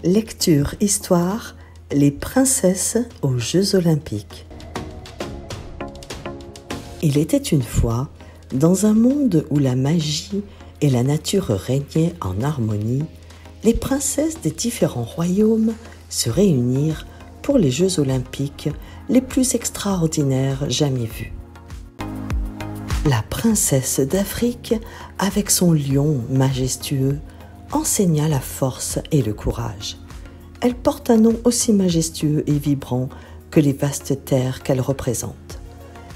Lecture Histoire, les princesses aux Jeux Olympiques. Il était une fois, dans un monde où la magie et la nature régnaient en harmonie, les princesses des différents royaumes se réunirent pour les Jeux Olympiques les plus extraordinaires jamais vus. La princesse d'Afrique, avec son lion majestueux, enseigna la force et le courage. Elle porte un nom aussi majestueux et vibrant que les vastes terres qu'elle représente.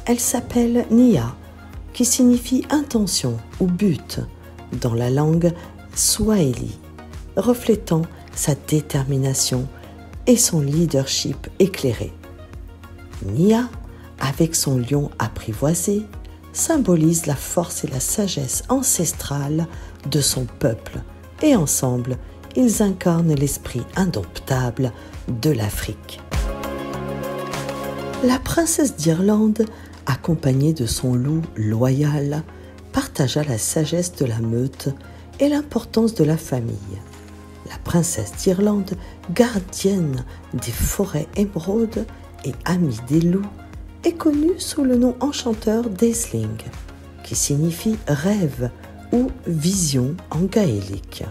Elle s'appelle Nia, qui signifie intention ou but dans la langue swahili, reflétant sa détermination et son leadership éclairé. Nia, avec son lion apprivoisé, symbolise la force et la sagesse ancestrale de son peuple, et ensemble, ils incarnent l'esprit indomptable de l'Afrique. La princesse d'Irlande, accompagnée de son loup loyal, partagea la sagesse de la meute et l'importance de la famille. La princesse d'Irlande, gardienne des forêts émeraudes et amie des loups, est connue sous le nom enchanteur d'Aisling, qui signifie rêve ou vision en gaélique.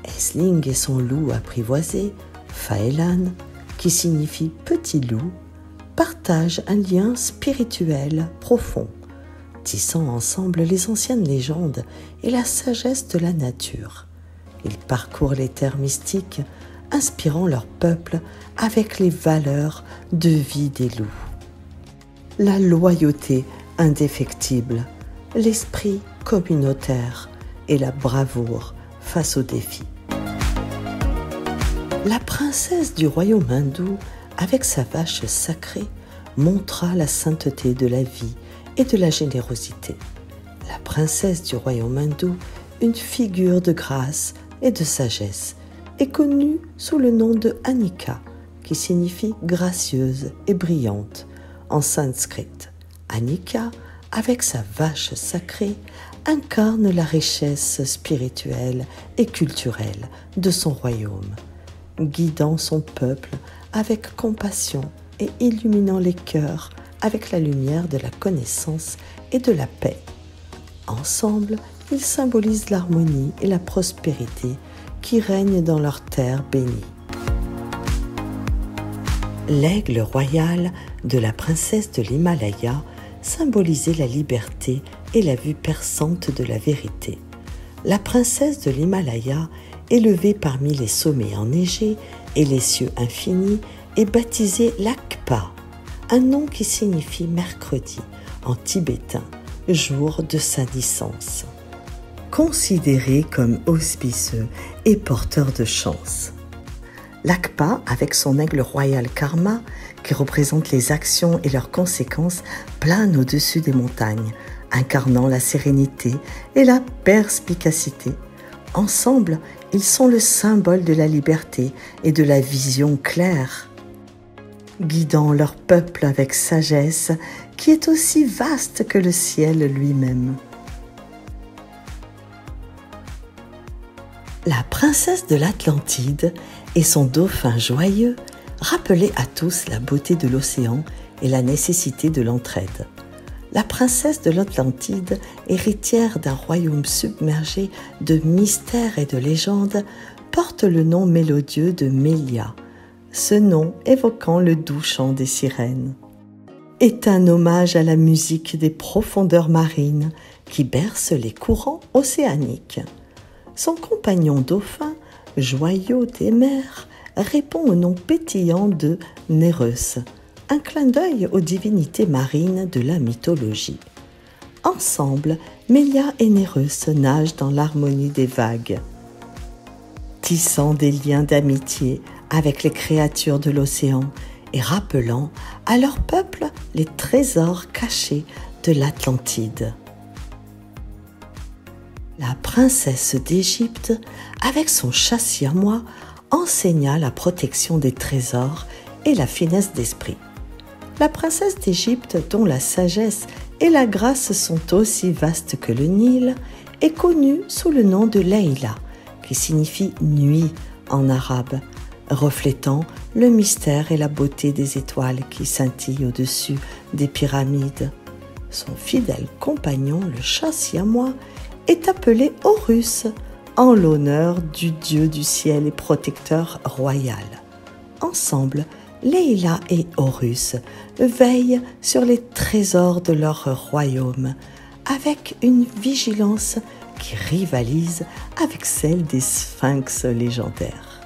Aisling et son loup apprivoisé, Faelan, qui signifie petit loup, partagent un lien spirituel profond, tissant ensemble les anciennes légendes et la sagesse de la nature. Ils parcourent les terres mystiques, inspirant leur peuple avec les valeurs de vie des loups. La loyauté indéfectible, l'esprit communautaire et la bravoure face aux défis. La princesse du royaume hindou, avec sa vache sacrée, montra la sainteté de la vie et de la générosité. La princesse du royaume hindou, une figure de grâce et de sagesse, est connue sous le nom de Anika, qui signifie gracieuse et brillante en sanskrit. Anika, avec sa vache sacrée, incarne la richesse spirituelle et culturelle de son royaume, guidant son peuple avec compassion et illuminant les cœurs avec la lumière de la connaissance et de la paix. Ensemble, ils symbolisent l'harmonie et la prospérité qui règnent dans leur terre bénie. L'aigle royal de la princesse de l'Himalaya symbolisait la liberté et la vue perçante de la vérité. La princesse de l'Himalaya, élevée parmi les sommets enneigés et les cieux infinis, est baptisée Lakpa, un nom qui signifie mercredi en tibétain, jour de sa naissance. Considérée comme auspicieux et porteur de chance. Lakpa, avec son aigle royal Karma, qui représente les actions et leurs conséquences, plane au-dessus des montagnes, incarnant la sérénité et la perspicacité. Ensemble, ils sont le symbole de la liberté et de la vision claire, guidant leur peuple avec sagesse qui est aussi vaste que le ciel lui-même. La princesse de l'Atlantide et son dauphin joyeux rappelaient à tous la beauté de l'océan et la nécessité de l'entraide. La princesse de l'Atlantide, héritière d'un royaume submergé de mystères et de légendes, porte le nom mélodieux de Mélia, ce nom évoquant le doux chant des sirènes. Est un hommage à la musique des profondeurs marines qui bercent les courants océaniques. Son compagnon dauphin, joyau des mers, répond au nom pétillant de Néreus, un clin d'œil aux divinités marines de la mythologie. Ensemble, Mélia et Néreus nagent dans l'harmonie des vagues, tissant des liens d'amitié avec les créatures de l'océan et rappelant à leur peuple les trésors cachés de l'Atlantide. La princesse d'Égypte, avec son chat siamois, enseigna la protection des trésors et la finesse d'esprit. La princesse d'Égypte, dont la sagesse et la grâce sont aussi vastes que le Nil, est connue sous le nom de Leïla, qui signifie nuit en arabe, reflétant le mystère et la beauté des étoiles qui scintillent au-dessus des pyramides. Son fidèle compagnon, le chat siamois, est appelé Horus, en l'honneur du dieu du ciel et protecteur royal. Ensemble, Leila et Horus veillent sur les trésors de leur royaume, avec une vigilance qui rivalise avec celle des sphinx légendaires.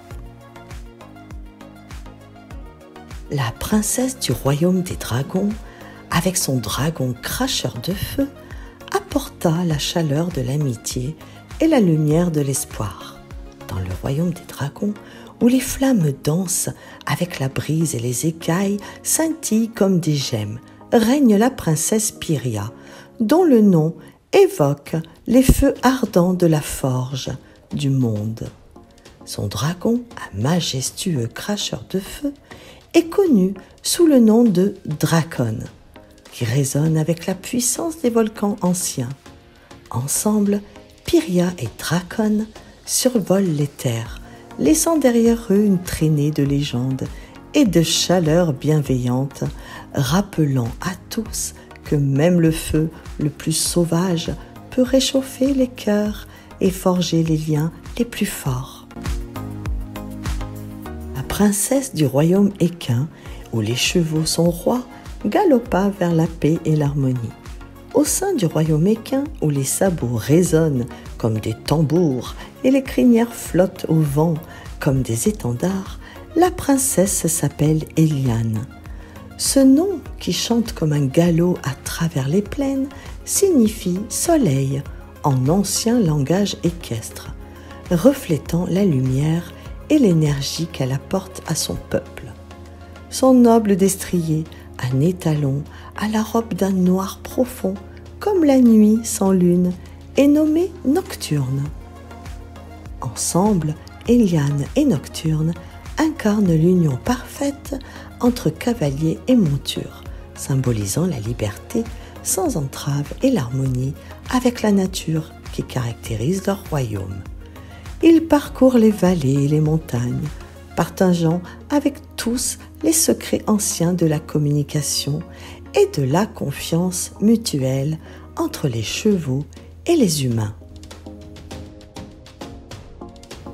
La princesse du royaume des dragons, avec son dragon cracheur de feu, apporta la chaleur de l'amitié et la lumière de l'espoir. Dans le royaume des dragons, où les flammes dansent avec la brise et les écailles scintillent comme des gemmes, règne la princesse Pyria, dont le nom évoque les feux ardents de la forge du monde. Son dragon, un majestueux cracheur de feu, est connu sous le nom de Drakon, qui résonne avec la puissance des volcans anciens. Ensemble, Pyria et Drakon survolent les terres, laissant derrière eux une traînée de légendes et de chaleur bienveillante, rappelant à tous que même le feu le plus sauvage peut réchauffer les cœurs et forger les liens les plus forts. La princesse du royaume équin, où les chevaux sont rois, galopa vers la paix et l'harmonie. Au sein du royaume équin, où les sabots résonnent comme des tambours et les crinières flottent au vent comme des étendards, la princesse s'appelle Eliane. Ce nom, qui chante comme un galop à travers les plaines, signifie soleil en ancien langage équestre, reflétant la lumière et l'énergie qu'elle apporte à son peuple. Son noble destrier, un étalon à la robe d'un noir profond, comme la nuit sans lune, est nommé Nocturne. Ensemble, Eliane et Nocturne incarnent l'union parfaite entre cavalier et monture, symbolisant la liberté sans entrave et l'harmonie avec la nature qui caractérise leur royaume. Ils parcourent les vallées et les montagnes, partageant avec tous les secrets anciens de la communication et de la confiance mutuelle entre les chevaux et les humains.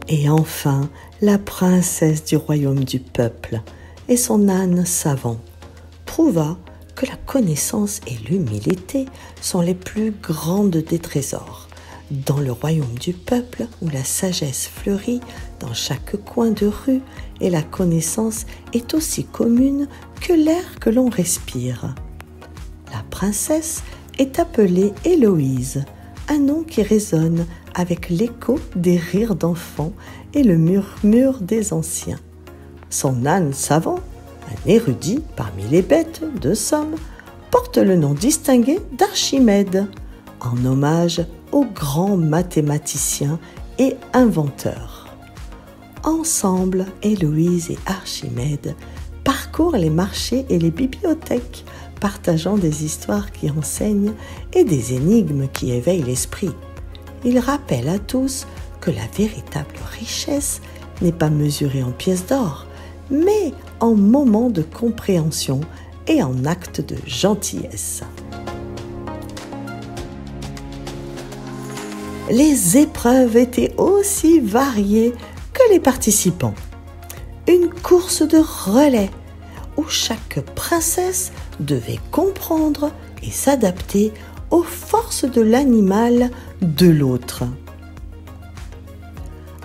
Et enfin, la princesse du royaume du peuple et son âne savant prouva que la connaissance et l'humilité sont les plus grandes des trésors. Dans le royaume du peuple, où la sagesse fleurit dans chaque coin de rue et la connaissance est aussi commune que l'air que l'on respire. La princesse est appelée Héloïse, un nom qui résonne avec l'écho des rires d'enfants et le murmure des anciens. Son âne savant, un érudit parmi les bêtes de Somme, porte le nom distingué d'Archimède, en hommage au grand mathématicien et inventeur. Ensemble, Héloïse et Archimède parcourent les marchés et les bibliothèques, partageant des histoires qui enseignent et des énigmes qui éveillent l'esprit. Ils rappellent à tous que la véritable richesse n'est pas mesurée en pièces d'or, mais en moments de compréhension et en actes de gentillesse. Les épreuves étaient aussi variées que les participants. Une course de relais où chaque princesse devait comprendre et s'adapter aux forces de l'animal de l'autre.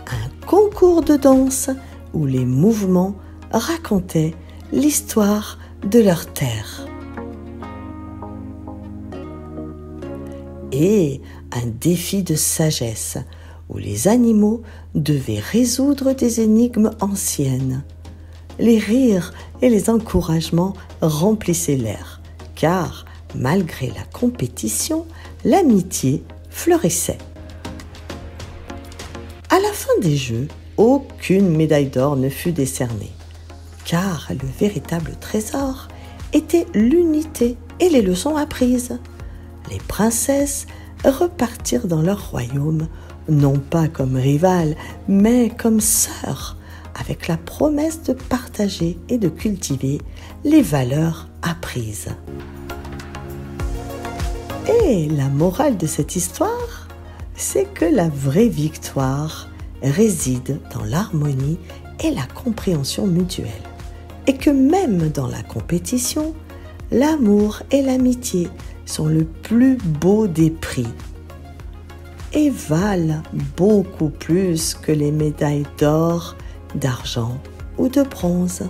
Un concours de danse où les mouvements racontaient l'histoire de leur terre. Et un défi de sagesse où les animaux devaient résoudre des énigmes anciennes. Les rires et les encouragements remplissaient l'air, car, malgré la compétition, l'amitié fleurissait. À la fin des Jeux, aucune médaille d'or ne fut décernée, car le véritable trésor était l'unité et les leçons apprises. Les princesses repartirent dans leur royaume non pas comme rivales, mais comme sœurs, avec la promesse de partager et de cultiver les valeurs apprises. Et la morale de cette histoire, c'est que la vraie victoire réside dans l'harmonie et la compréhension mutuelle. Et que même dans la compétition, l'amour et l'amitié sont le plus beau des prix et valent beaucoup plus que les médailles d'or, d'argent ou de bronze.